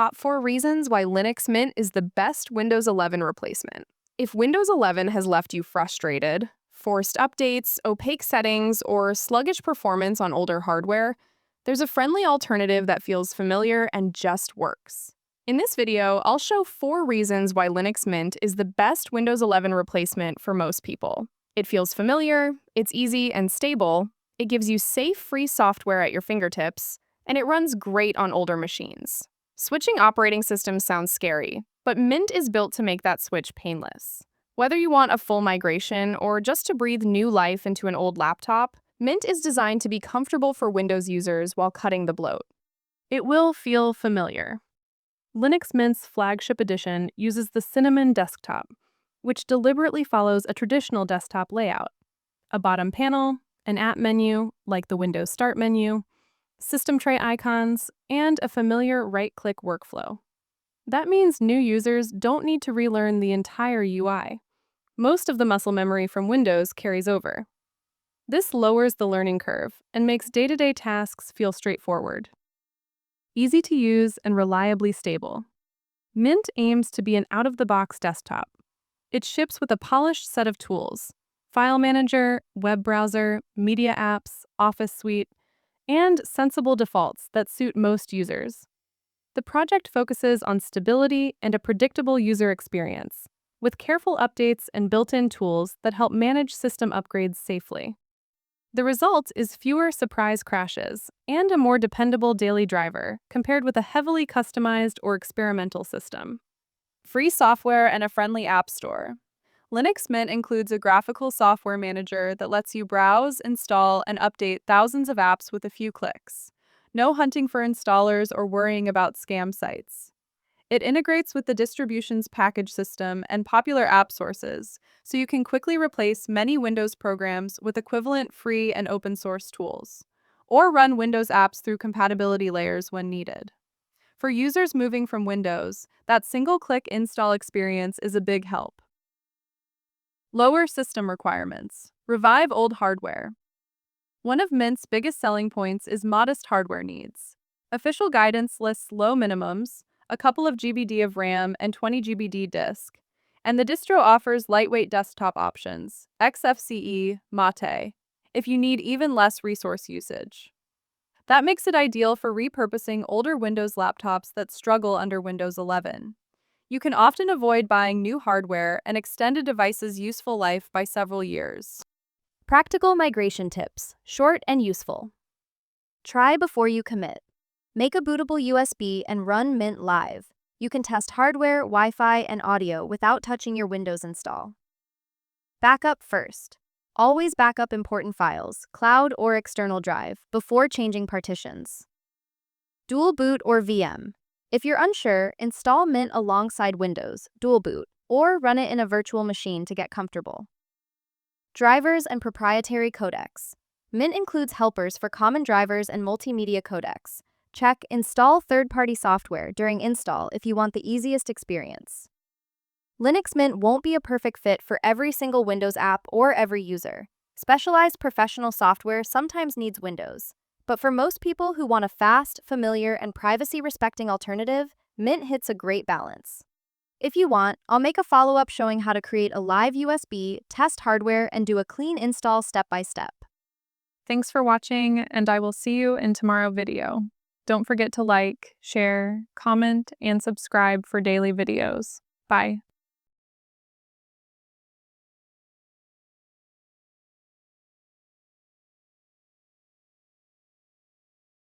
top 4 reasons why Linux Mint is the best Windows 11 replacement. If Windows 11 has left you frustrated, forced updates, opaque settings, or sluggish performance on older hardware, there's a friendly alternative that feels familiar and just works. In this video, I'll show 4 reasons why Linux Mint is the best Windows 11 replacement for most people. It feels familiar, it's easy and stable, it gives you safe, free software at your fingertips, and it runs great on older machines. Switching operating systems sounds scary, but Mint is built to make that switch painless. Whether you want a full migration or just to breathe new life into an old laptop, Mint is designed to be comfortable for Windows users while cutting the bloat. It will feel familiar. Linux Mint's flagship edition uses the Cinnamon desktop, which deliberately follows a traditional desktop layout. A bottom panel, an app menu, like the Windows Start menu, system tray icons, and a familiar right-click workflow. That means new users don't need to relearn the entire UI. Most of the muscle memory from Windows carries over. This lowers the learning curve and makes day-to-day tasks feel straightforward. Easy to use and reliably stable. Mint aims to be an out-of-the-box desktop. It ships with a polished set of tools: file manager, web browser, media apps, Office suite, and sensible defaults that suit most users. The project focuses on stability and a predictable user experience, with careful updates and built-in tools that help manage system upgrades safely. The result is fewer surprise crashes and a more dependable daily driver compared with a heavily customized or experimental system. Free software and a friendly app store. Linux Mint includes a graphical software manager that lets you browse, install, and update thousands of apps with a few clicks. No hunting for installers or worrying about scam sites. It integrates with the distribution's package system and popular app sources, so you can quickly replace many Windows programs with equivalent free and open source tools, or run Windows apps through compatibility layers when needed. For users moving from Windows, that single-click install experience is a big help. Lower system requirements. Revive old hardware. One of Mint's biggest selling points is modest hardware needs. Official guidance lists low minimums, a couple of GBD of RAM and 20 GBD disk, and the distro offers lightweight desktop options, XFCE, Mate, if you need even less resource usage. That makes it ideal for repurposing older Windows laptops that struggle under Windows 11. You can often avoid buying new hardware and extend a device's useful life by several years. Practical migration tips, short and useful. Try before you commit. Make a bootable USB and run Mint live. You can test hardware, Wi-Fi, and audio without touching your Windows install. Backup first. Always backup important files, cloud or external drive, before changing partitions. Dual boot or VM. If you're unsure, install Mint alongside Windows, dual boot, or run it in a virtual machine to get comfortable. Drivers and proprietary codecs. Mint includes helpers for common drivers and multimedia codecs. Check Install third-party software during install if you want the easiest experience. Linux Mint won't be a perfect fit for every single Windows app or every user. Specialized professional software sometimes needs Windows. But for most people who want a fast, familiar, and privacy-respecting alternative, Mint hits a great balance. If you want, I'll make a follow-up showing how to create a live USB, test hardware, and do a clean install step-by-step. Thanks for watching, and I will see you in tomorrow's video. Don't forget to like, share, comment, and subscribe for daily videos. Bye.